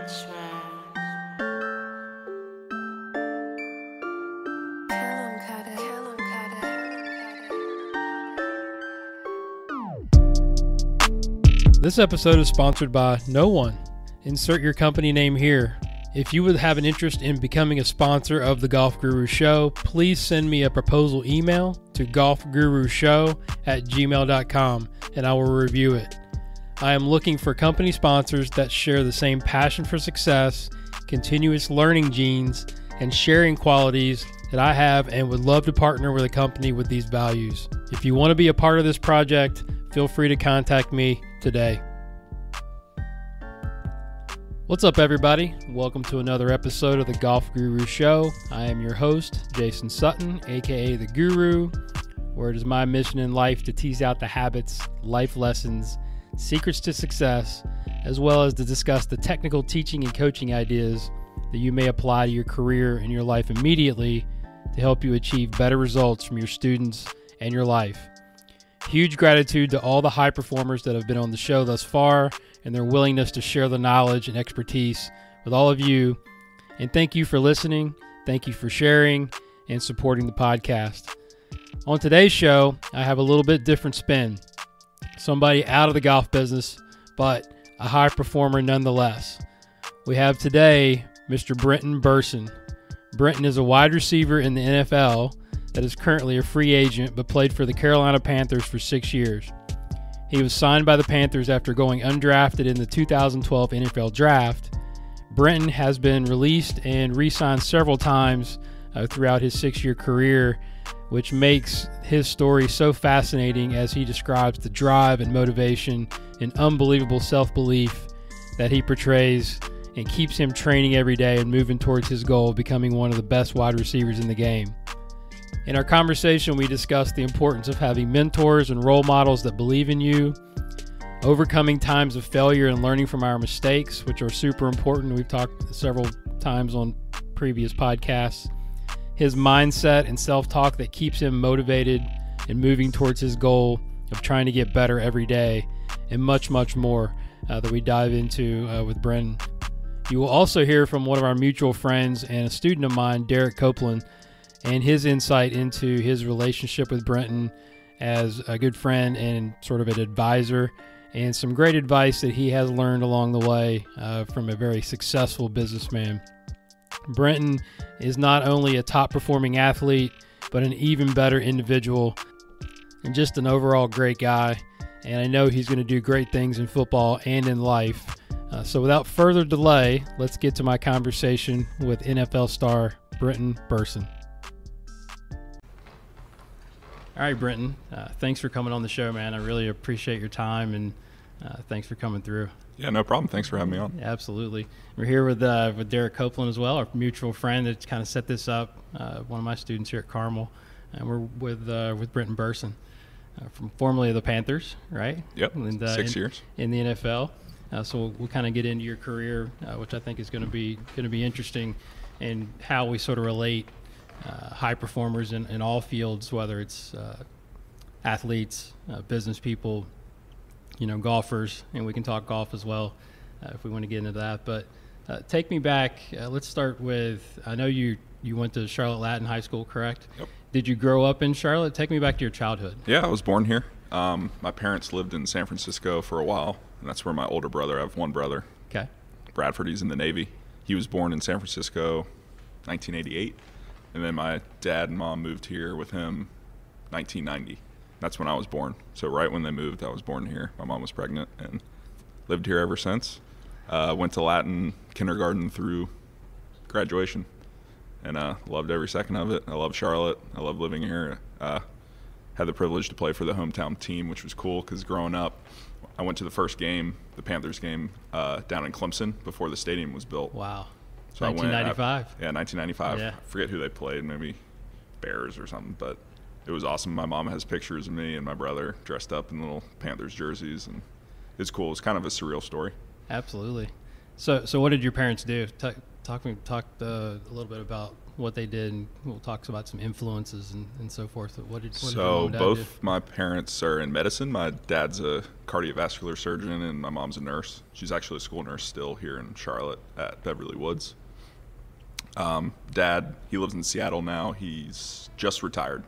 This episode is sponsored by no one. Insert your company name here. If you would have an interest in becoming a sponsor of the Golf Guru Show, please send me a proposal email to golfgurushow@gmail.com and I will review it. I am looking for company sponsors that share the same passion for success, continuous learning genes, and sharing qualities that I have and would love to partner with a company with these values. If you want to be a part of this project, feel free to contact me today. What's up, everybody? Welcome to another episode of the Golf Guru Show. I am your host, Jason Sutton, aka The Guru, where it is my mission in life to tease out the habits, life lessons, secrets to success, as well as to discuss the technical teaching and coaching ideas that you may apply to your career and your life immediately to help you achieve better results from your students and your life. Huge gratitude to all the high performers that have been on the show thus far and their willingness to share the knowledge and expertise with all of you. And thank you for listening. Thank you for sharing and supporting the podcast. On today's show, I have a little bit different spin. Somebody out of the golf business, but a high performer nonetheless. We have today Mr. Brenton Birsen. Brenton is a wide receiver in the NFL that is currently a free agent but played for the Carolina Panthers for 6 years. He was signed by the Panthers after going undrafted in the 2012 NFL Draft. Brenton has been released and re-signed several times throughout his 6-year career, which makes his story so fascinating as he describes the drive and motivation and unbelievable self-belief that he portrays and keeps him training every day and moving towards his goal of becoming one of the best wide receivers in the game. In our conversation, we discussed the importance of having mentors and role models that believe in you, overcoming times of failure and learning from our mistakes, which are super important. We've talked several times on previous podcasts. His mindset and self-talk that keeps him motivated and moving towards his goal of trying to get better every day, and much, much more that we dive into with Brenton. You will also hear from one of our mutual friends and a student of mine, Derek Copeland, and his insight into his relationship with Brenton as a good friend and sort of an advisor, and some great advice that he has learned along the way from a very successful businessman. Brenton is not only a top-performing athlete, but an even better individual and just an overall great guy, and I know he's going to do great things in football and in life. So without further delay, let's get to my conversation with NFL star Brenton Birsen. All right, Brenton, thanks for coming on the show, man. I really appreciate your time, and thanks for coming through. Yeah, no problem. Thanks for having me on. Absolutely. We're here with Derek Copeland as well, our mutual friend that's kind of set this up, one of my students here at Carmel, and we're with Brenton Birsen, from formerly of the Panthers, right? Yep, and, 6 years. In the NFL. So we'll kind of get into your career, which I think is going to be interesting, and how we sort of relate high performers in all fields, whether it's athletes, business people, golfers, and we can talk golf as well if we want to get into that. But take me back. Let's start with, I know you went to Charlotte Latin High School, correct? Yep. Did you grow up in Charlotte? Take me back to your childhood. Yeah, I was born here. My parents lived in San Francisco for a while, and that's where my older brother, I have one brother. Okay. Bradford, he's in the Navy. He was born in San Francisco, 1988. And then my dad and mom moved here with him 1990. That's when I was born. So right when they moved, I was born here. My mom was pregnant and lived here ever since. Went to Latin kindergarten through graduation, and loved every second of it. I love Charlotte. I love living here. Had the privilege to play for the hometown team, which was cool because growing up, I went to the first game, the Panthers game, down in Clemson before the stadium was built. Wow. So 1995. 1995. Yeah. I forget who they played, maybe Bears or something, but it was awesome. My mom has pictures of me and my brother dressed up in little Panthers jerseys, and it's cool. It's kind of a surreal story. Absolutely. So what did your parents do? Talk a little bit about what they did, and we'll talk about some influences and so forth. What did your mom So and dad both do? my parents are in medicine. My dad's a cardiovascular surgeon, and my mom's a nurse. She's actually a school nurse still here in Charlotte at Beverly Woods. Dad, he lives in Seattle now. He's just retired.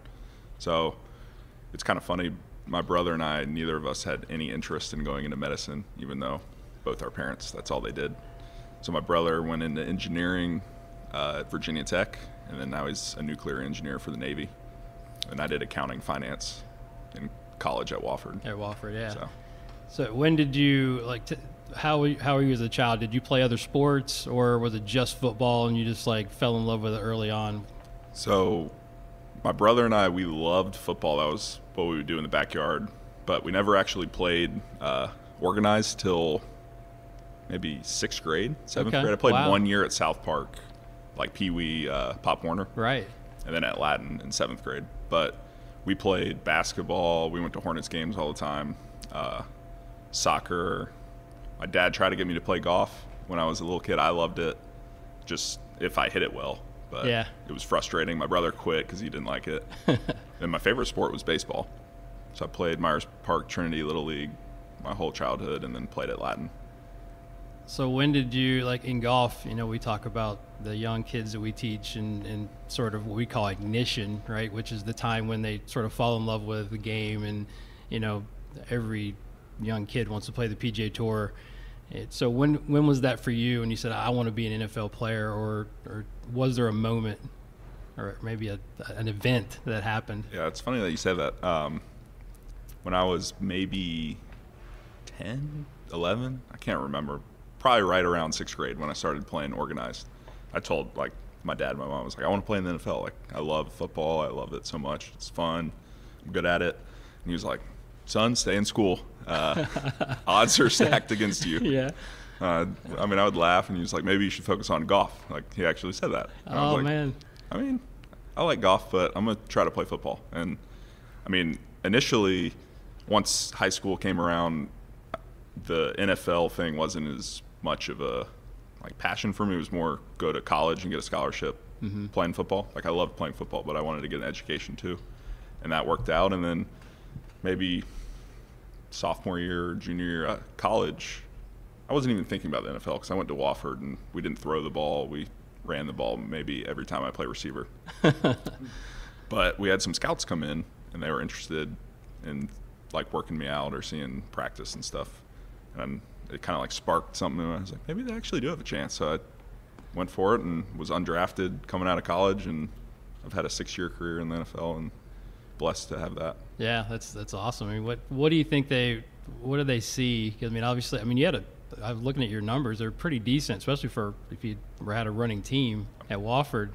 So it's kind of funny. My brother and I, neither of us had any interest in going into medicine, even though both our parents, that's all they did. So my brother went into engineering at Virginia Tech, and then now he's a nuclear engineer for the Navy. And I did accounting finance in college at Wofford. At Wofford, yeah. So when did you, how were you as a child? Did you play other sports, or was it just football and you just fell in love with it early on? So my brother and I, we loved football. That was what we would do in the backyard. But we never actually played organized till maybe 6th grade, 7th grade. I played 1 year at South Park, Pee Wee, Pop Warner. Right. And then at Latin in 7th grade. But we played basketball. We went to Hornets games all the time. Soccer. My dad tried to get me to play golf when I was a little kid. I loved it, just if I hit it well. But yeah, it was frustrating. My brother quit because he didn't like it. And my favorite sport was baseball. So I played Myers Park Trinity Little League my whole childhood, and then played at Latin. So when did you, in golf, we talk about the young kids that we teach and sort of what we call ignition, right? Which is the time when they sort of fall in love with the game, and, every young kid wants to play the PGA Tour. So when was that for you, and you said, I want to be an NFL player, or was there a moment or maybe an event that happened? Yeah, it's funny that you say that. When I was maybe 10, 11, I can't remember, probably right around 6th grade when I started playing organized, I told my dad and my mom, I was I want to play in the NFL. I love football. I love it so much. It's fun. I'm good at it. And he was like, son, stay in school. Odds are stacked against you. Yeah. I would laugh, and he was like, maybe you should focus on golf. He actually said that. And I was man. I like golf, but I'm going to try to play football. And initially, once high school came around, the NFL thing wasn't as much of a passion for me. It was more go to college and get a scholarship playing football. I loved playing football, but I wanted to get an education too. And that worked out. And then maybe sophomore year, junior year, college, I wasn't even thinking about the NFL because I went to Wofford and we didn't throw the ball. We ran the ball maybe every time I play receiver. But we had some scouts come in, and they were interested in working me out or seeing practice and stuff. And it kind of sparked something, and I was maybe they actually do have a chance. So I went for it and was undrafted coming out of college, and I've had a 6-year career in the NFL and blessed to have that. Yeah, that's awesome. What do you think what do they see? Because obviously, I'm looking at your numbers, they're pretty decent, especially for if you had a running team at Wofford.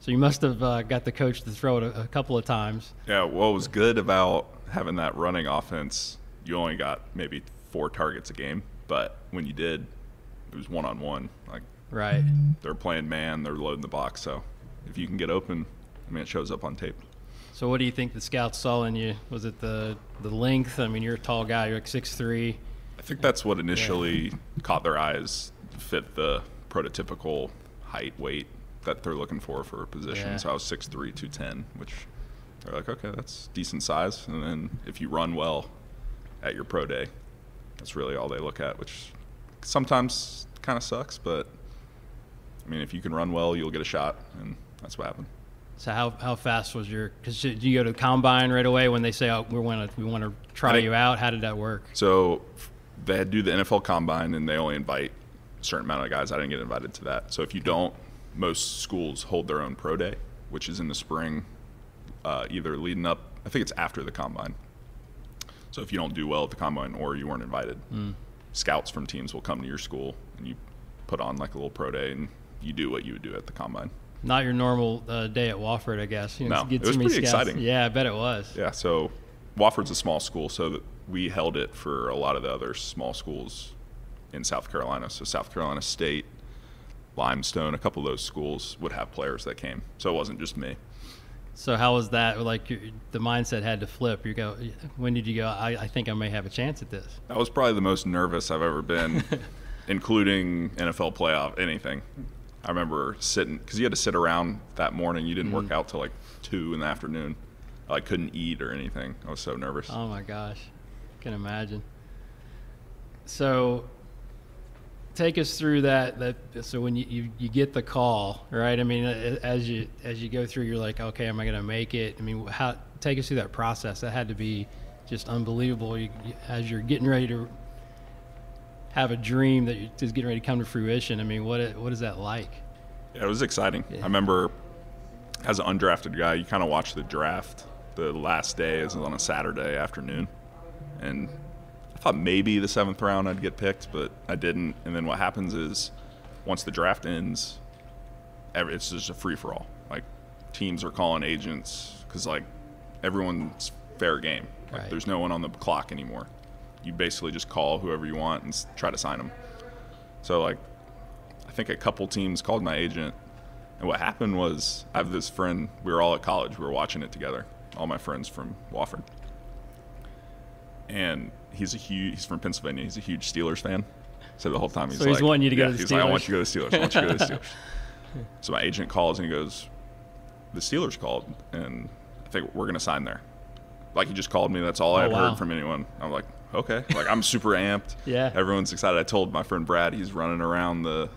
So you must have got the coach to throw it a couple of times. Yeah, what was good about having that running offense, you only got maybe 4 targets a game, but when you did, it was one-on-one. Right. They're playing man, they're loading the box. So if you can get open, it shows up on tape. So what do you think the scouts saw in you? Was it the length? You're a tall guy. You're 6'3". I think that's what initially caught their eyes, fit the prototypical height, weight that they're looking for a position. Yeah. So I was 6'3", 210, which they're okay, that's decent size. And then if you run well at your pro day, that's really all they look at, which sometimes kind of sucks. But, if you can run well, you'll get a shot, and that's what happened. So how fast was because did you go to the combine right away when they say, we want to try you out? How did that work? So they do the NFL combine, and they only invite a certain amount of guys. I didn't get invited to that. So if you don't, most schools hold their own pro day, which is in the spring, either leading up, I think it's after the combine. So if you don't do well at the combine or you weren't invited, scouts from teams will come to your school, and you put on a little pro day, and you do what you would do at the combine. Not your normal day at Wofford, I guess. No, it was pretty exciting. Yeah, I bet it was. Yeah, so Wofford's a small school, so we held it for a lot of the other small schools in South Carolina. So South Carolina State, Limestone, a couple of those schools would have players that came. So it wasn't just me. So how was that? The mindset had to flip. When did you go, I think I may have a chance at this? That was probably the most nervous I've ever been, including NFL playoff, anything. I remember sitting, because you had to sit around that morning. You didn't work out till like 2 in the afternoon. I like couldn't eat or anything. I was so nervous. Oh my gosh, I can imagine. So take us through that. So when you get the call, right? I mean, as you go through, you're like, okay, am I going to make it? I mean, take us through that process. That had to be just unbelievable. As you're getting ready to have a dream that you're just getting ready to come to fruition. I mean, what is that like? Yeah, it was exciting. Yeah. I remember as an undrafted guy, you kind of watch the draft. The last day is on a Saturday afternoon, and I thought maybe the 7th round I'd get picked, but I didn't. And then what happens is once the draft ends, it's just a free-for-all. Like, teams are calling agents because, like, everyone's fair game. Like, right. There's no one on the clock anymore. You basically just call whoever you want and try to sign them. So, like, I think a couple teams called my agent, and what happened was I have this friend. We were all at college. We were watching it together, all my friends from Wofford. And he's from Pennsylvania. He's a huge Steelers fan. So the whole time he's he's wanting you to go to the he's Steelers. Like, I want you to go to the Steelers. I want you to go to the Steelers. So my agent calls and he goes, the Steelers called, and I think we're going to sign there. Like, he just called me. That's all I had heard from anyone. I'm like, okay. Like, I'm super amped. Yeah. Everyone's excited. I told my friend Brad, he's running around the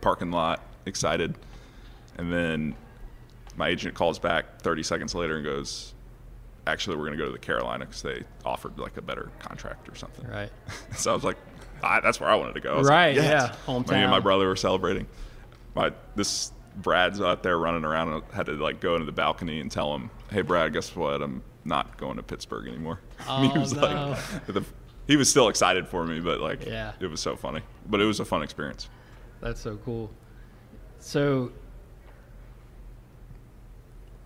parking lot excited. And then my agent calls back 30 seconds later and goes, actually, we're going to go to the Carolina because they offered like a better contract or something. Right. So I was like, that's where I wanted to go. Right, like, yeah. Hometown. Me and my brother were celebrating. This Brad's out there running around, and I had to like go into the balcony and tell him, hey, Brad, guess what? I'm not going to Pittsburgh anymore. Oh, he was no. like, he was still excited for me, but like, yeah. It was so funny. But it was a fun experience. That's so cool. So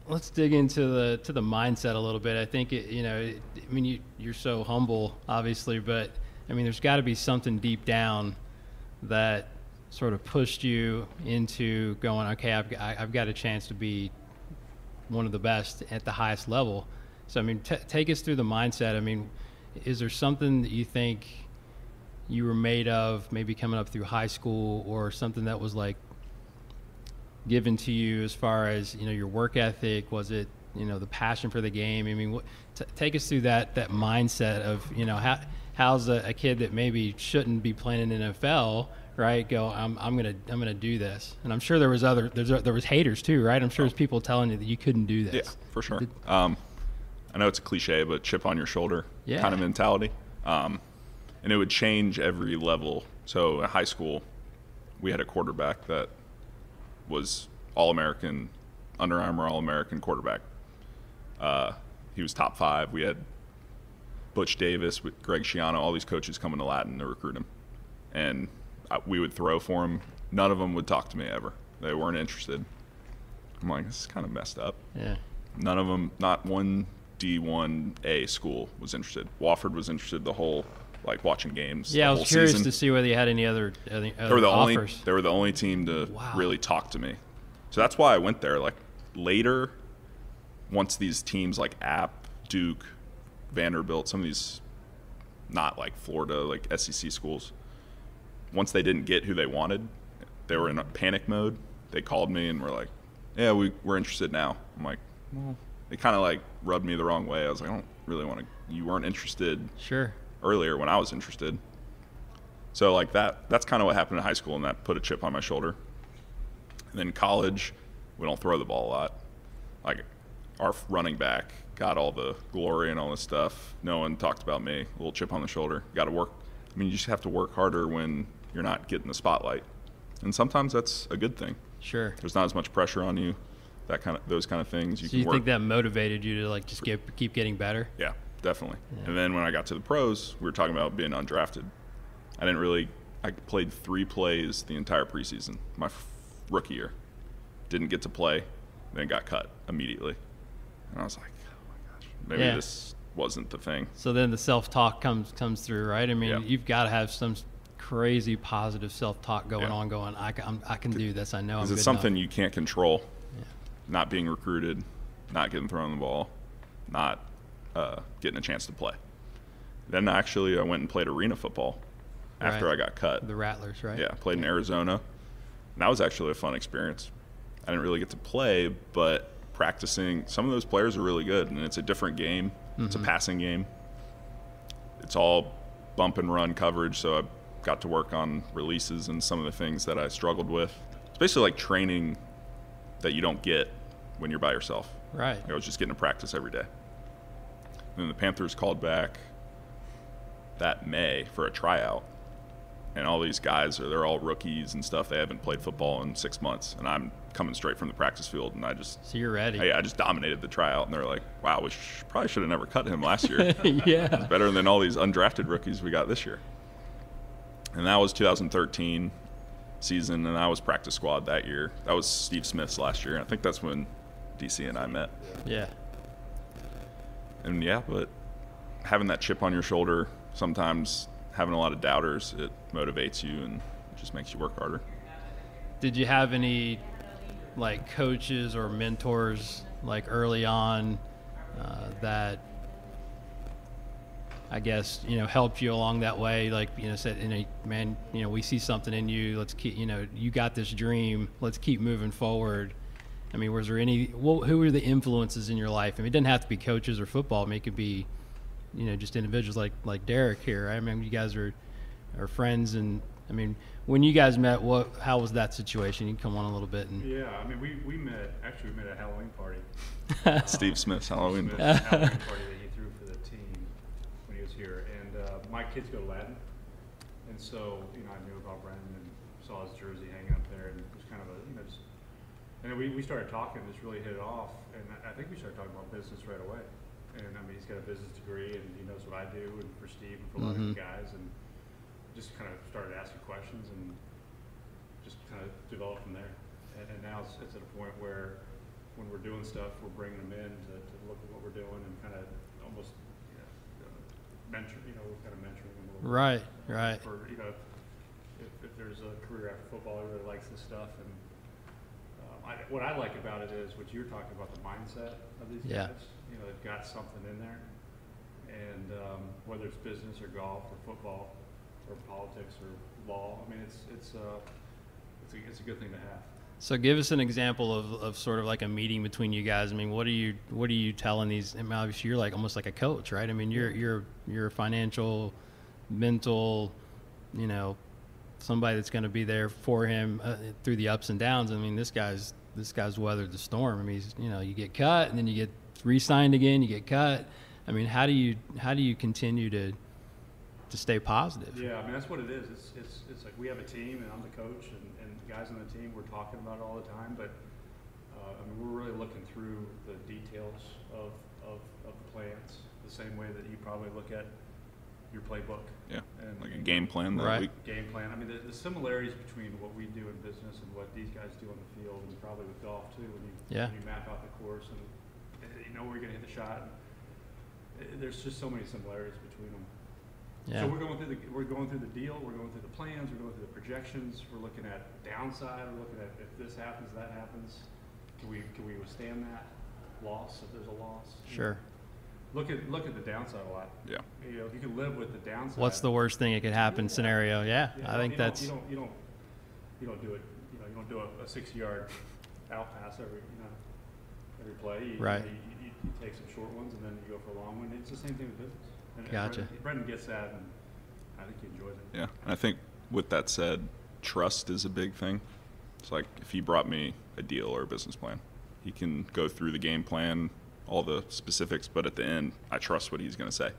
let's dig into the mindset a little bit. I think you're so humble, obviously, but I mean, there's got to be something deep down that sort of pushed you into going, okay, I've got a chance to be one of the best at the highest level. So I mean, take us through the mindset. I mean, is there something that you think you were made of, maybe coming up through high school, or something that was like given to you as far as, your work ethic? Was it, the passion for the game? I mean, take us through that mindset of, how's a kid that maybe shouldn't be playing in the NFL, right? Go, I'm gonna do this. And I'm sure there was haters too, right? I'm sure there's people telling you that you couldn't do this. Yeah, for sure. I know it's a cliche, but chip on your shoulder kind of mentality. And it would change every level. So in high school, we had a quarterback that was All-American, Under Armour All-American quarterback. He was top 5. We had Butch Davis with Greg Schiano, all these coaches coming to Latin to recruit him. And we would throw for him. None of them would talk to me ever. They weren't interested. I'm like, this is kind of messed up. Yeah. None of them, not one D1A school was interested. Wofford was interested the whole, like, watching games. Yeah, I was curious season. to see whether you had any other they were the offers. They were the only team to really talk to me. So that's why I went there. Like, later, once these teams like App, Duke, Vanderbilt, some of these not like Florida, like SEC schools, once they didn't get who they wanted, they were in a panic mode. They called me and were like, yeah, we're interested now. I'm like, well, it kind of like rubbed me the wrong way. I was like, I don't really want to. You weren't interested earlier when I was interested. So like that's kind of what happened in high school, and that put a chip on my shoulder. And then college, we don't throw the ball a lot. Like, our running back got all the glory and all this stuff. No one talked about me. A little chip on the shoulder. Got to work. I mean, you just have to work harder when you're not getting the spotlight. And sometimes that's a good thing. Sure. There's not as much pressure on you. Those kind of things. So you think that motivated you to like just keep getting better? Yeah, definitely. Yeah. And then when I got to the pros, we were talking about being undrafted. I played 3 plays the entire preseason, my rookie year. Didn't get to play, then got cut immediately. And I was like, oh my gosh, maybe this wasn't the thing. So then the self-talk comes through, right? I mean, you've got to have some crazy positive self-talk going on, I can do this. I know I'm good it's something enough. You can't control. Yeah. Not being recruited, not getting thrown the ball, not getting a chance to play. Then actually I went and played arena football after I got cut. The Rattlers, right? Yeah, played in Arizona. And that was actually a fun experience. I didn't really get to play, but practicing, some of those players are really good, and it's a different game. It's a passing game. It's all bump and run coverage, so I got to work on releases and some of the things that I struggled with. It's basically like training that you don't get when you're by yourself. Right. I was just getting to practice every day. And then the Panthers called back that May for a tryout. And all these guys, they're all rookies and stuff. They haven't played football in 6 months. And I'm coming straight from the practice field, and So you're ready. I just dominated the tryout. And they're like, wow, we probably should have never cut him last year. Yeah. It's better than all these undrafted rookies we got this year. And that was 2013 season, and I was practice squad that year. That was Steve Smith's last year. And I think that's when DC and I met. Yeah. And yeah, but having that chip on your shoulder, sometimes having a lot of doubters, it motivates you and it just makes you work harder. Did you have any like coaches or mentors like early on that I guess, helped you along that way? Like, said, man, we see something in you. Let's keep, you got this dream. Let's keep moving forward. I mean, was there who were the influences in your life? I mean, it didn't have to be coaches or football. I mean, it could be, just individuals like Derek here. I mean, you guys are friends, and I mean, when you guys met, how was that situation? You can come on a little bit. Yeah, I mean, we met at a Halloween party. Steve Smith's Halloween party that he threw for the team when he was here, and my kids go to Latin, and so I knew about Brenton and saw his jersey hanging up there, and it was kind of a just. And then we started talking, just really hit it off, and I think we started talking about business right away. And I mean, he's got a business degree, and he knows what I do, and for Steve and for a lot of the guys, and just kind of started asking questions and just kind of developed from there. And now it's at a point where when we're doing stuff, we're bringing them in to look at what we're doing and kind of almost mentor, we're kind of mentoring them a little bit. Right. Right. For, if there's a career after football, he really likes this stuff. And what I like about it is what you're talking about, the mindset of these guys. They've got something in there. And whether it's business or golf or football or politics or law, I mean, it's a good thing to have. So give us an example of sort of like a meeting between you guys. I mean, what are you telling these? I mean, obviously you're like almost like a coach, right? I mean, you're a financial, mental, somebody that's going to be there for him through the ups and downs. I mean, this guy's weathered the storm. I mean, you get cut and then you get re-signed again, you get cut. I mean, how do you continue to stay positive? Yeah, I mean, that's what it is. It's like we have a team, and I'm the coach, and the guys on the team, we're talking about it all the time. But I mean, we're really looking through the details of the plans, the same way that you probably look at your playbook. Yeah, and like a game plan. Right. Game plan. I mean, the similarities between what we do in business and what these guys do on the field, and probably with golf too. When you map out the course and you know where you're going to hit the shot. There's just so many similarities between them. Yeah. So we're going through the deal. We're going through the plans. We're going through the projections. We're looking at downside. We're looking at if this happens, that happens. Can we withstand that loss if there's a loss? Sure. Look at the downside a lot. Yeah. If you can live with the downside. What's the worst thing that could happen scenario? Yeah. I think that's. You don't do it. You don't do a 60-yard out pass every play. Right. You take some short ones and then you go for a long one. It's the same thing with business. And Gotcha. Brenton gets that, and I think he enjoys it. Yeah, and I think with that said, trust is a big thing. It's like if he brought me a deal or a business plan, he can go through the game plan, all the specifics, but at the end, I trust what he's going to say.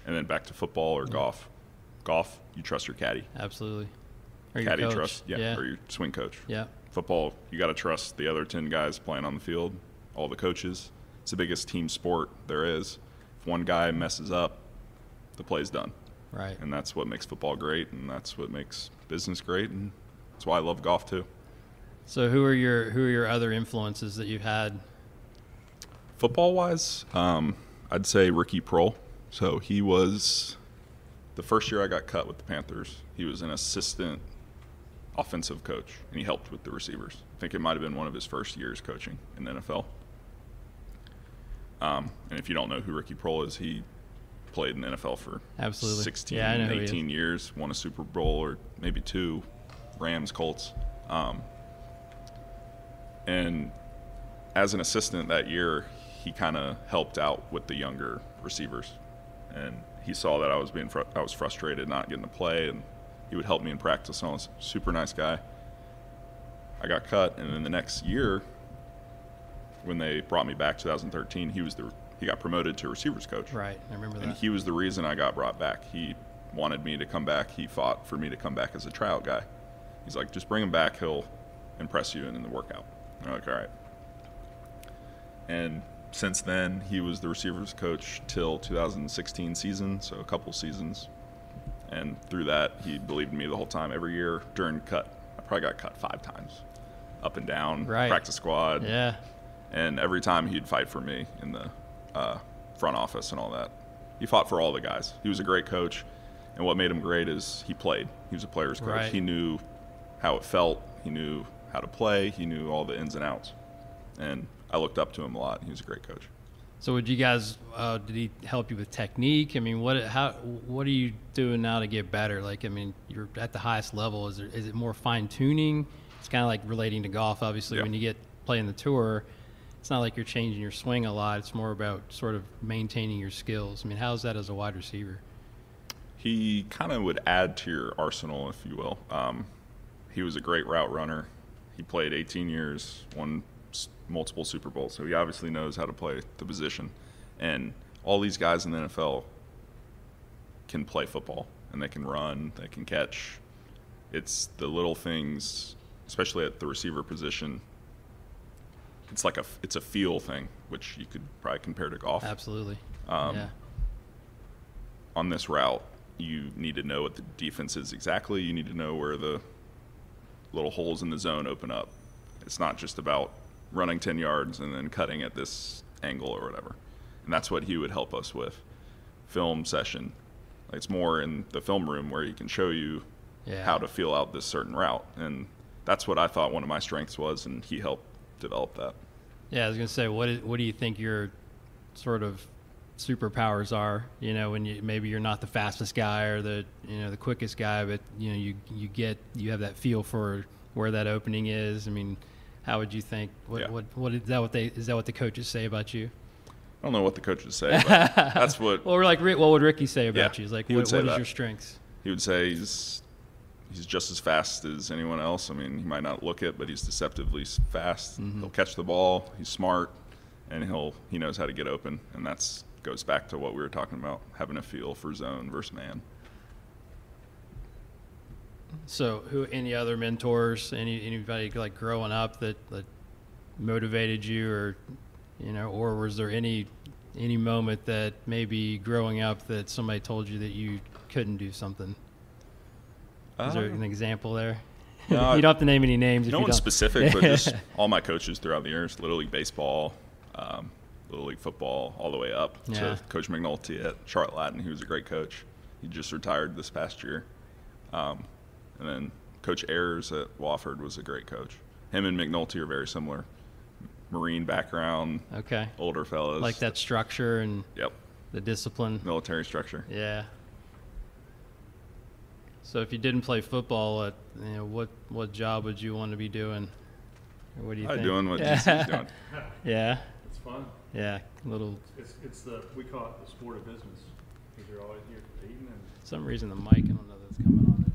And then back to football or golf. Golf, you trust your caddy. Absolutely. Or your caddy coach. Trust, or your swing coach. Yeah. Football, you got to trust the other 10 guys playing on the field, all the coaches. It's the biggest team sport there is. If one guy messes up, the play's done. Right. And that's what makes football great, and that's what makes business great, and that's why I love golf too. So who are your other influences that you've had? Football wise, I'd say Ricky Prohl. So he was the first year I got cut with the Panthers. He was an assistant offensive coach, and he helped with the receivers. I think it might have been one of his first years coaching in the NFL. And if you don't know who Ricky Prohl is, he played in the NFL for 16, 18 years, won a Super Bowl or maybe 2, Rams, Colts. And as an assistant that year, he kind of helped out with the younger receivers. And he saw that I was frustrated not getting to play, and he would help me in practice. And I was a super nice guy. I got cut, and then the next year, when they brought me back, 2013, he got promoted to receivers coach. Right, I remember that. And he was the reason I got brought back. He wanted me to come back. He fought for me to come back as a tryout guy. He's like, just bring him back. He'll impress you in the workout. And I'm like, all right. And since then, he was the receivers coach till 2016 season, so a couple seasons. And through that, he believed in me the whole time. Every year during cut, I probably got cut 5 times, up and down, right. Practice squad. Yeah. And every time he'd fight for me in the front office and all that. He fought for all the guys. He was a great coach. And what made him great is he played. He was a player's coach. Right. He knew how it felt. He knew how to play. He knew all the ins and outs. And I looked up to him a lot. He was a great coach. So would you guys, did he help you with technique? I mean, what are you doing now to get better? Like, I mean, you're at the highest level. Is it more fine tuning? It's kind of like relating to golf, obviously. Yeah. When you get playing the tour, it's not like you're changing your swing a lot. It's more about sort of maintaining your skills. I mean, how's that as a wide receiver? He kind of would add to your arsenal, if you will. He was a great route runner. He played 18 years, won multiple Super Bowls, so he obviously knows how to play the position. And all these guys in the NFL can play football, and they can run, they can catch. It's the little things, especially at the receiver position. It's a feel thing, which you could probably compare to golf. Absolutely. Yeah. On this route, you need to know what the defense is exactly. You need to know where the little holes in the zone open up. It's not just about running 10 yards and then cutting at this angle or whatever. And that's what he would help us with. Film session. Like, it's more in the film room where he can show you how to feel out this certain route. And that's what I thought one of my strengths was, and he helped develop that. Yeah, I was going to say, what do you think your sort of superpowers are, when maybe you're not the fastest guy or the quickest guy, but you have that feel for where that opening is. I mean, how would you think what is that what the coaches say about you? I don't know what the coaches say, but that's what well, we're like, what would Ricky say about you? He's like, what is your strengths? He would say he's just as fast as anyone else. I mean, he might not look it, but he's deceptively fast. Mm-hmm. He'll catch the ball, he's smart, and he knows how to get open, and that's goes back to what we were talking about, having a feel for zone versus man. So any other mentors, anybody like growing up that motivated you, or or was there any moment that maybe growing up that somebody told you that you couldn't do something? Is there an example there? No, you don't have to name any names. No one specific, but just all my coaches throughout the years, Little League Baseball, Little League Football, all the way up to Coach McNulty at Charlotte Latin. He was a great coach. He just retired this past year. And then Coach Ayers at Wofford was a great coach. Him and McNulty are very similar. Marine background, older fellas. Like that structure and the discipline. Military structure. Yeah. So if you didn't play football, what job would you want to be doing? Or what do you think? Doing what DC's doing. Yeah. It's fun. Yeah, It's we call it the sport of business, because you're always here competing. And for some reason the mic, I don't know that's coming on.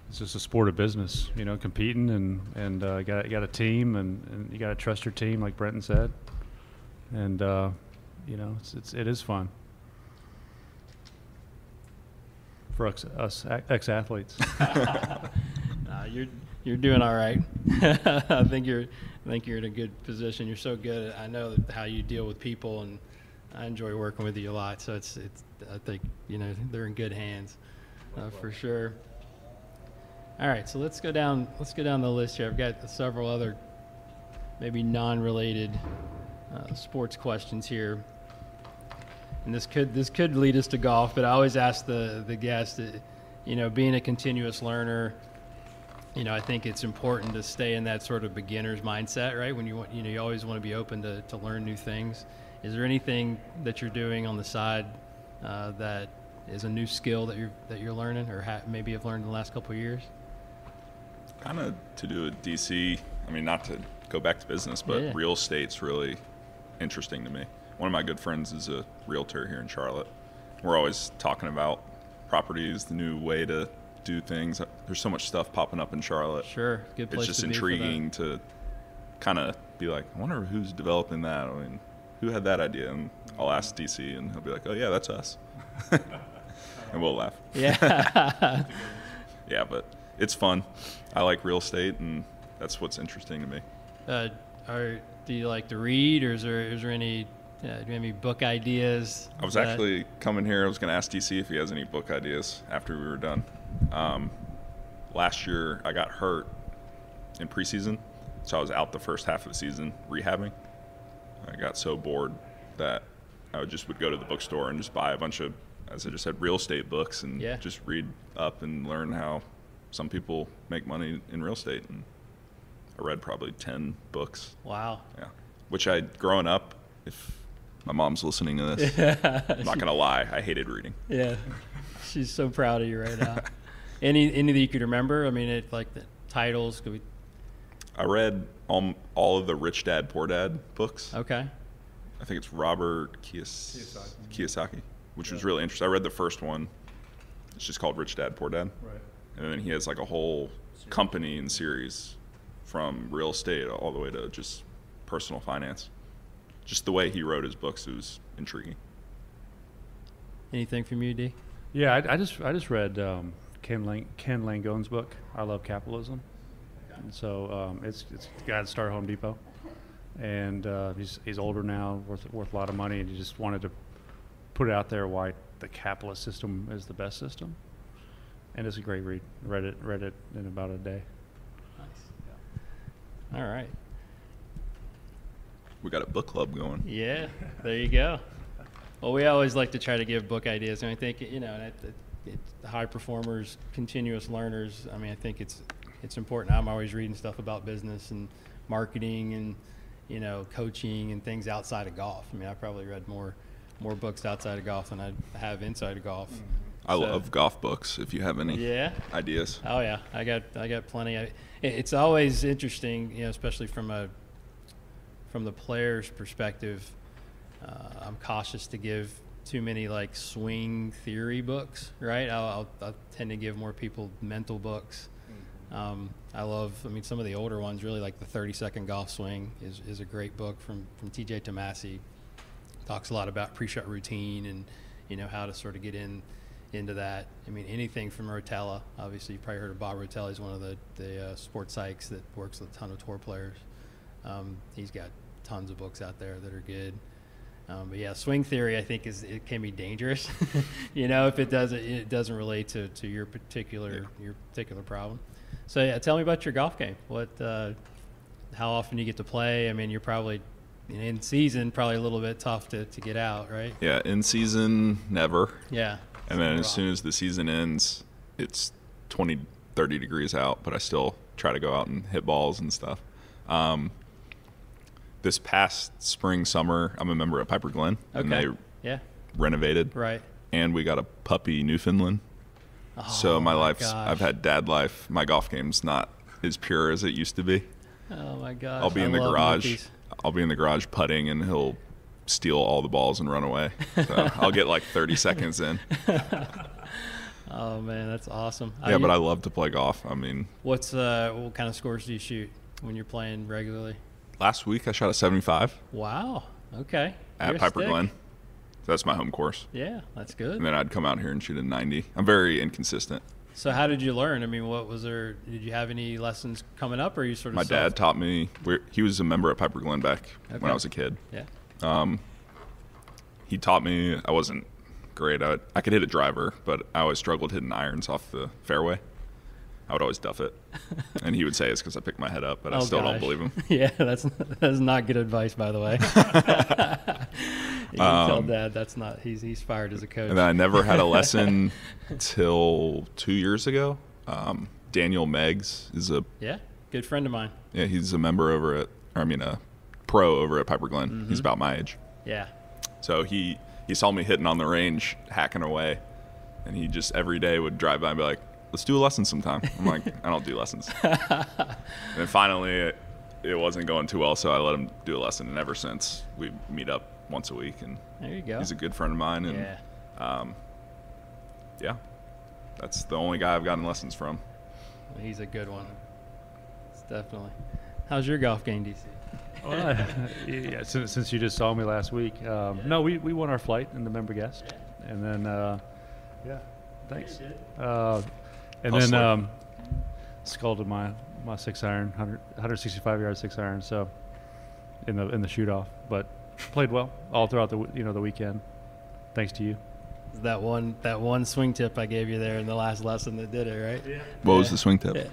It's just a sport of business, competing, and you got a team, and you got to trust your team, like Brenton said, and it is fun for us ex-athletes. You're doing all right. I think you're in a good position. You're so good. I know how you deal with people, and I enjoy working with you a lot. So it's I think they're in good hands, for sure. All right, so let's go down the list here. I've got several other maybe non-related sports questions here, and this could lead us to golf. But I always ask the guest, being a continuous learner, I think it's important to stay in that sort of beginner's mindset, right? When you always want to be open to learn new things. Is there anything that you're doing on the side that is a new skill that you're learning, or maybe have learned in the last couple of years? Kind of to do with DC, I mean, not to go back to business, but Yeah. real estate's really interesting to me. One of my good friends is a realtor here in Charlotte. We're always talking about properties, the new way to do things. There's so much stuff popping up in Charlotte. Sure, good place It's just to be for that. intriguing to kind of be like, I wonder who's developing that. I mean, who had that idea? And I'll ask DC, and he'll be like, oh, yeah, that's us. And we'll laugh. Yeah. Yeah, but it's fun. I like real estate, and that's what's interesting to me. Do you like to read, or is there any do you have any book ideas? I was actually coming here. I was going to ask DC if he has any book ideas after we were done. Last year, I got hurt in preseason, so I was out the first half of the season rehabbing. I got so bored that I would go to the bookstore and just buy a bunch of, as I just said, real estate books and just read up and learn how some people make money in real estate. And I read probably 10 books. Wow. Yeah. Which growing up, if my mom's listening to this, I'm not going to lie, I hated reading. Yeah. She's so proud of you right now. Any that you could remember? I mean, like the titles. I read all of the Rich Dad, Poor Dad books. Okay. I think it's Robert Kiyosaki, which was really interesting. I read the first one. It's just called Rich Dad, Poor Dad. Right. And then he has like a whole company and series from real estate all the way to just personal finance. Just the way he wrote his books, it was intriguing. Anything from you, D? Yeah, I just read Ken Langone's book, I Love Capitalism. And so it's the guy that started Home Depot, and he's older now, worth a lot of money, and he just wanted to put it out there why the capitalist system is the best system. And it's a great read. Read it in about a day. Nice. Yeah. All right. We got a book club going. Yeah, there you go. Well, we always like to try to give book ideas, and I think high performers, continuous learners. I mean, I think it's important. I'm always reading stuff about business and marketing and coaching and things outside of golf. I mean, I probably read more books outside of golf than I have inside of golf. I love golf books. If you have any ideas. Oh yeah, I got plenty. It's always interesting, especially from the player's perspective. I'm cautious to give too many like swing theory books, right? I'll tend to give more people mental books. Some of the older ones, really, like the 30-second golf swing is a great book from TJ Tomasi. Talks a lot about pre-shot routine and how to sort of get into that. I mean, anything from Rotella. Obviously, you've probably heard of Bob Rotella. He's one of the sports psychs that works with a ton of tour players. He's got tons of books out there that are good. But yeah, swing theory I think it can be dangerous, if it doesn't relate to your particular problem. So yeah, tell me about your golf game. How often you get to play? I mean, you're probably in season, probably a little bit tough to get out, right? Yeah, in season, never. Yeah. And then as soon as the season ends, it's 20, 30 degrees out, but I still try to go out and hit balls and stuff. This past spring, summer, I'm a member at Piper Glen, and they renovated. Right. And we got a puppy Newfoundland. Oh, so my life's, gosh. I've had dad life. My golf game's not as pure as it used to be. Oh my gosh. I'll be in the garage. I'll be in the garage putting, and he'll steal all the balls and run away. So I'll get like 30 seconds in. Oh man, that's awesome. Yeah, but I love to play golf. I mean, what kind of scores do you shoot when you're playing regularly? Last week I shot a 75. Wow. Okay. At Piper Glen. So that's my home course. Yeah, that's good. And then I'd come out here and shoot a 90. I'm very inconsistent. So how did you learn? I mean, did you have any lessons coming up, or you sort of? My dad taught me. He was a member at Piper Glen back when I was a kid. Yeah. He taught me. I wasn't great. I could hit a driver, but I always struggled hitting irons off the fairway. I would always duff it, and he would say it's because I picked my head up, but I still don't believe him. Yeah, that's not good advice, by the way. You can tell Dad that's not. He's fired as a coach. And then I never had a lesson till 2 years ago. Daniel Meggs is a good friend of mine. Yeah, he's a member a pro over at Piper Glen. Mm-hmm. He's about my age. Yeah. So he saw me hitting on the range, hacking away, and he just every day would drive by and be like, let's do a lesson sometime. I'm like, I don't do lessons. And then finally, it wasn't going too well, so I let him do a lesson. And ever since, we meet up once a week. And there you go. He's a good friend of mine. And yeah, that's the only guy I've gotten lessons from. He's a good one. It's definitely. How's your golf game, DC? Well, yeah, since you just saw me last week, no, we won our flight in the member guest, and then yeah, thanks. And then scalded my 6-iron, 165 yard 6-iron. So in the shoot off, but played well all throughout the weekend. Thanks to you. That one swing tip I gave you there in the last lesson that did it, right? Yeah. What was the swing tip? Yeah.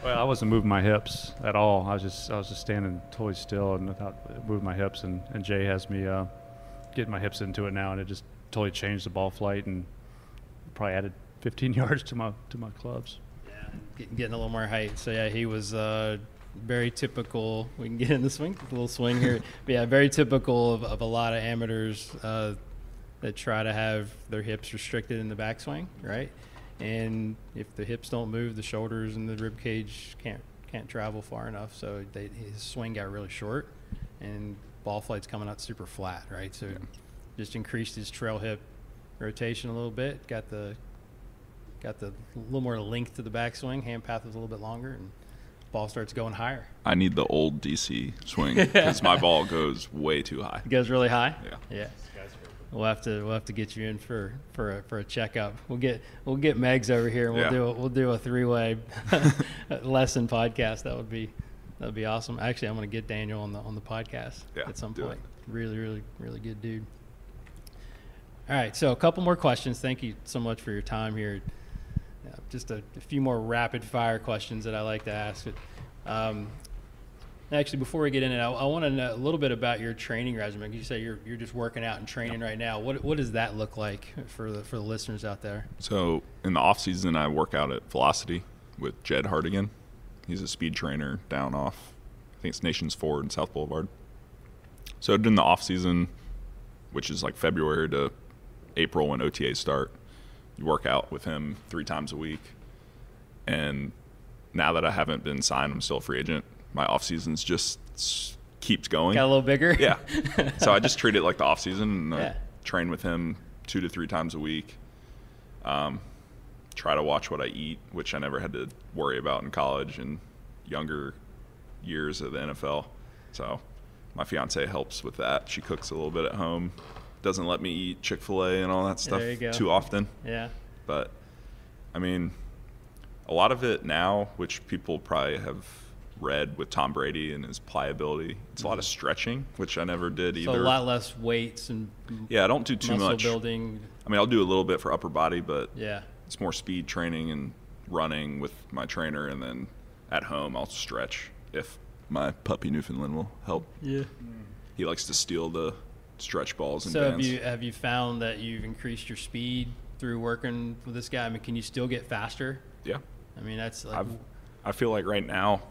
Well, I wasn't moving my hips at all. I was just standing totally still and without moving my hips. And Jay has me getting my hips into it now, and it just totally changed the ball flight and probably added 15 yards to my clubs. Yeah, getting a little more height. So yeah, he was very typical. We can get in the little swing here. But yeah, very typical of a lot of amateurs that try to have their hips restricted in the backswing, right? And if the hips don't move, the shoulders and the rib cage can't travel far enough. So his swing got really short, and ball flight's coming out super flat, right? So just increased his trail hip rotation a little bit. Got the little more length to the backswing. Hand path was a little bit longer, and ball starts going higher. I need the old DC swing because my ball goes way too high. It goes really high. Yeah. We'll have to get you in for a checkup. We'll get Megs over here, and we'll do a 3-way lesson podcast. That would be awesome. Actually, I'm going to get Daniel on the podcast at some point. Really, really, really good dude. All right, so a couple more questions. Thank you so much for your time here. Just a few more rapid fire questions that I like to ask. Actually, before we get into it, I want to know a little bit about your training regimen. You say you're just working out and training right now. What does that look like for the listeners out there? So in the off season, I work out at Velocity with Jed Hardigan. He's a speed trainer down off, I think it's Nations Ford and South Boulevard. So during the off season, which is like February to April when OTAs start, you work out with him 3 times a week. And now that I haven't been signed, I'm still a free agent. My off seasons just keeps going. Got a little bigger? Yeah. So I just treat it like the off season and train with him 2 to 3 times a week. Try to watch what I eat, which I never had to worry about in college and younger years of the NFL. So my fiance helps with that. She cooks a little bit at home. Doesn't let me eat Chick-fil-A and all that stuff too often. Yeah. But I mean, a lot of it now, which people probably have read with Tom Brady and his pliability, it's a lot of stretching, which I never did either. So a lot less weights and I don't do too muscle much building. I mean, I'll do a little bit for upper body, but it's more speed training and running with my trainer, and then at home I'll stretch if my puppy Newfoundland will help. Yeah. He likes to steal the stretch balls and So bands. have you found that you've increased your speed through working with this guy? I mean, can you still get faster? Yeah. I mean, that's like I feel like right now,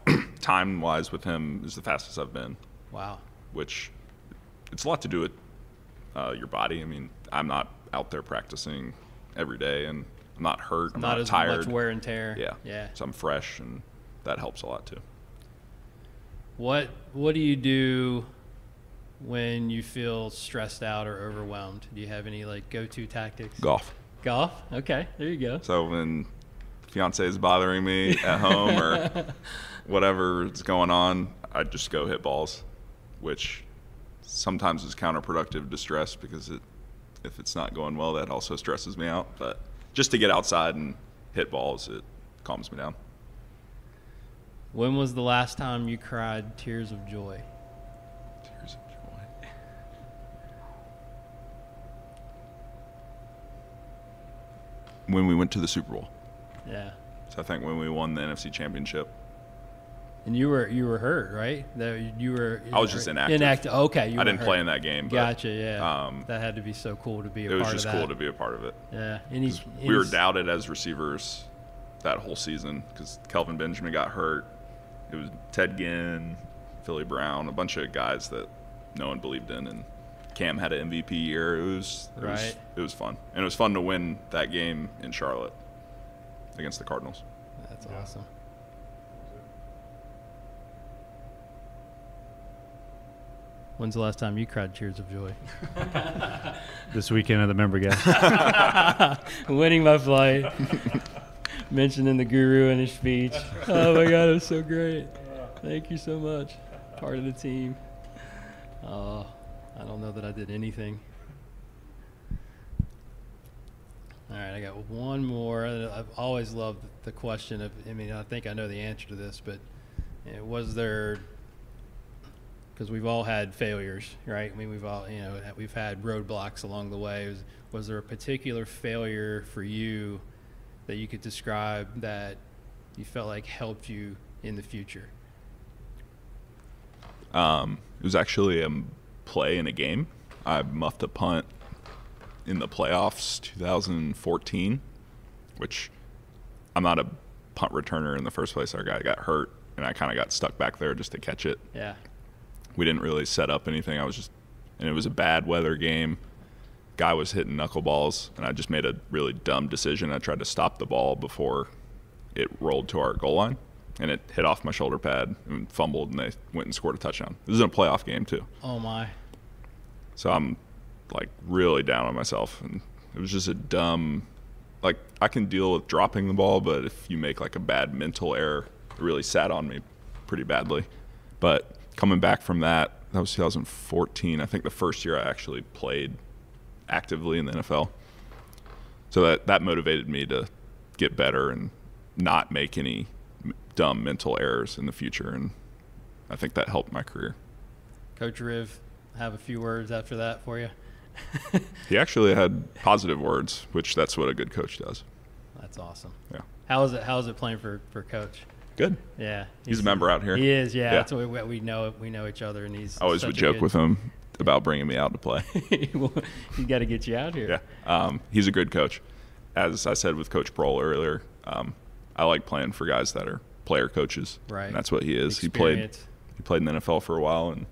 time-wise with him is the fastest I've been. Wow. Which, it's a lot to do with your body. I mean, I'm not out there practicing every day, and I'm not hurt. I'm not tired. Not as much wear and tear. Yeah. So I'm fresh, and that helps a lot too. What do you do when you feel stressed out or overwhelmed? Do you have any like go-to tactics? Golf. Okay, there you go. So when fiance is bothering me at home or whatever is going on, I just go hit balls, which sometimes is counterproductive to stress because if it's not going well, that also stresses me out. But just to get outside and hit balls, it calms me down. When was the last time you cried tears of joy? Tears of joy. When we went to the Super Bowl. Yeah. So I think when we won the NFC Championship. And you were hurt, right? I was just inactive. Okay. I didn't play in that game. But, gotcha, yeah. That had to be so cool to be a part of that. It was just cool to be a part of it. Yeah. We were doubted as receivers that whole season because Kelvin Benjamin got hurt. It was Ted Ginn, Philly Brown, a bunch of guys that no one believed in, and Cam had an MVP year. It was fun. And it was fun to win that game in Charlotte against the Cardinals. That's awesome. When's the last time you cried tears of joy? This weekend at the member guest. Winning my flight. Mentioning the guru in his speech. Oh my God, it was so great. Thank you so much. Part of the team. I don't know that I did anything. All right, I got one more. I've always loved the question of, I think I know the answer to this, but was there, because we've all had failures, right? We've all, we've had roadblocks along the way. Was there a particular failure for you that you could describe that you felt like helped you in the future? It was actually a play in a game. I muffed a punt in the playoffs 2014, which I'm not a punt returner in the first place. Our guy got hurt, and I kind of got stuck back there just to catch it. Yeah. We didn't really set up anything. And it was a bad weather game. Guy was hitting knuckleballs, and I just made a really dumb decision. I tried to stop the ball before it rolled to our goal line, and it hit off my shoulder pad and fumbled, and they went and scored a touchdown. This is in a playoff game, too. Oh, my. So I'm, really down on myself, and it was just a dumb – I can deal with dropping the ball, but if you make, a bad mental error, it really sat on me pretty badly. But coming back from that was 2014. I think the first year I actually played actively in the NFL. So that motivated me to get better and not make any dumb mental errors in the future, and I think that helped my career. Coach Riv, have a few words after that for you? He actually had positive words, which that's what a good coach does. That's awesome. Yeah. How is it playing for Coach? Good. Yeah. He's a member out here. He is, yeah. That's what we know each other, and he's I always would joke with him about bringing me out to play. Well, he's got to get you out here. Yeah. He's a good coach. As I said with Coach Prohl earlier, I like playing for guys that are player coaches. Right. And that's what he is. Experience. He played in the NFL for a while, and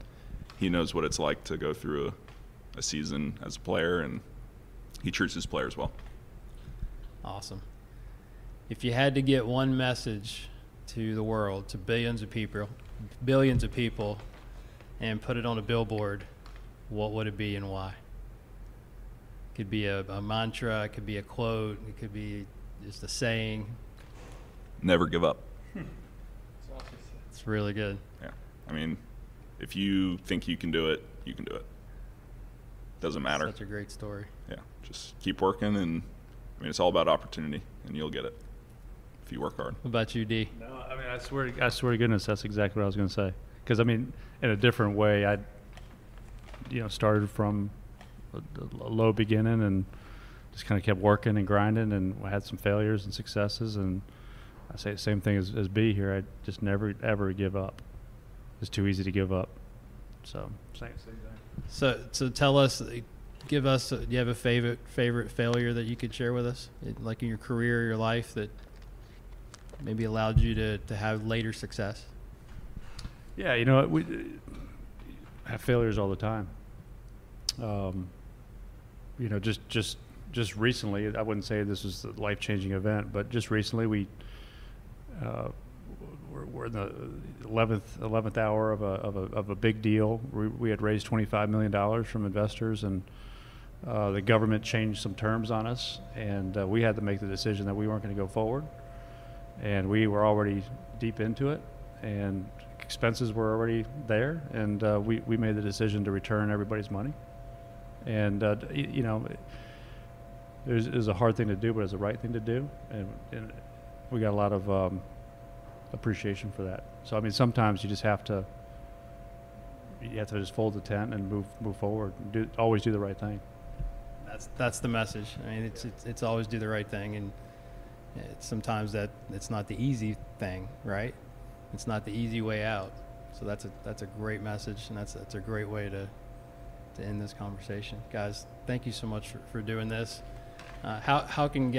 he knows what it's like to go through a season as a player, and he treats his players well. Awesome. If you had to get one message to the world, to billions of people, and put it on a billboard, what would it be and why? It could be a mantra, it could be a quote, it could be just a saying. Never give up. It's really good. Yeah. If you think you can do it, you can do it. Doesn't matter. Such a great story. Yeah. Just keep working, and it's all about opportunity, and you'll get it if you work hard. What about you, D? No, I swear to goodness, that's exactly what I was going to say. Because, in a different way, I started from a low beginning and just kind of kept working and grinding, and I had some failures and successes, and I say the same thing as B here. I just never, ever give up. It's too easy to give up. So, same thing. So tell us, give us, do you have a favorite failure that you could share with us, like in your career, your life, that maybe allowed you to have later success? Yeah, we have failures all the time. Just recently, I wouldn't say this was a life-changing event, but just recently we're in the 11th hour of a big deal. We had raised $25 million from investors, and the government changed some terms on us, and we had to make the decision that we weren't going to go forward. And we were already deep into it, and expenses were already there, and we made the decision to return everybody's money. And it was a hard thing to do, but it was the right thing to do, and we got a lot of appreciation for that. So sometimes you just have to just fold the tent and move forward. And always do the right thing. That's the message. It's always do the right thing, and sometimes that it's not the easy thing, right? It's not the easy way out. So that's a great message, and that's a great way to end this conversation, guys. Thank you so much for doing this. How can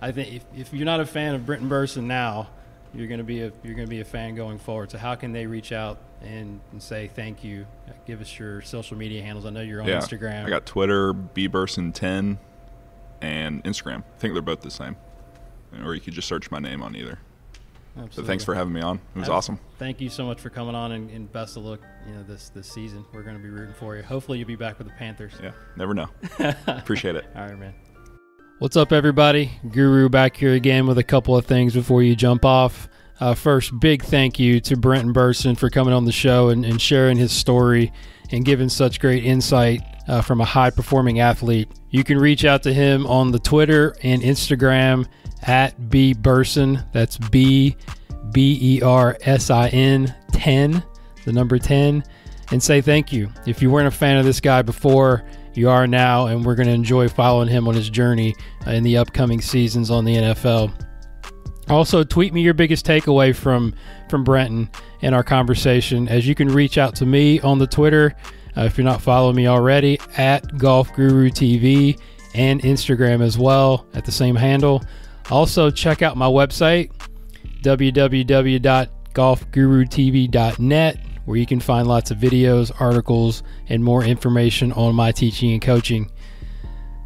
I think if you're not a fan of Brenton Birsen now, you're going to be a fan going forward. So how can they reach out and say thank you? Give us your social media handles. I know you're on Instagram. I got Twitter, bbersin10, and Instagram. I think they're both the same. Or you could just search my name on either. Absolutely. So thanks for having me on. It was awesome. Thank you so much for coming on, and best of luck, this season. We're going to be rooting for you. Hopefully you'll be back with the Panthers. Yeah, never know. Appreciate it. All right, man. What's up, everybody? Guru back here again with a couple of things before you jump off. First, big thank you to Brenton Birsen for coming on the show and sharing his story and giving such great insight from a high-performing athlete. You can reach out to him on the Twitter and Instagram at @BBersin. That's BBERSIN 10, the number 10, and say thank you. If you weren't a fan of this guy before, you are now, and we're going to enjoy following him on his journey in the upcoming seasons on the NFL. Also, tweet me your biggest takeaway from Brenton and our conversation, as you can reach out to me on the Twitter, if you're not following me already, at Golf Guru TV, and Instagram as well at the same handle. Also, check out my website, www.golfgurutv.net, where you can find lots of videos, articles, and more information on my teaching and coaching.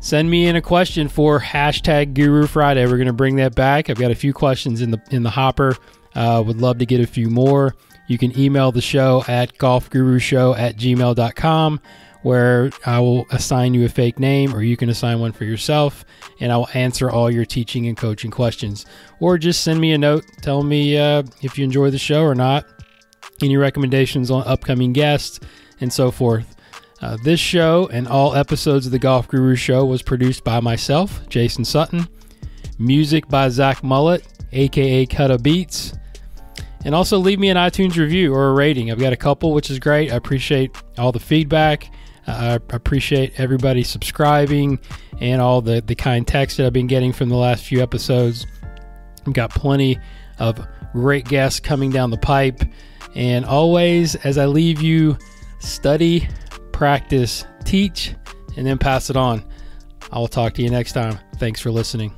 Send me in a question for #Guru Friday. We're going to bring that back. I've got a few questions in the hopper. Would love to get a few more. You can email the show at golfgurushow@gmail.com, where I will assign you a fake name, or you can assign one for yourself, and I will answer all your teaching and coaching questions. Or just send me a note. Tell me if you enjoy the show or not, any recommendations on upcoming guests, and so forth. This show and all episodes of the Golf Guru Show was produced by myself, Jason Sutton. Music by Zach Mullet, a.k.a. Cutta Beats. And also leave me an iTunes review or a rating. I've got a couple, which is great. I appreciate all the feedback. I appreciate everybody subscribing and all the kind text that I've been getting from the last few episodes. I've got plenty of great guests coming down the pipe. And always, as I leave you, study, practice, teach, and then pass it on. I will talk to you next time. Thanks for listening.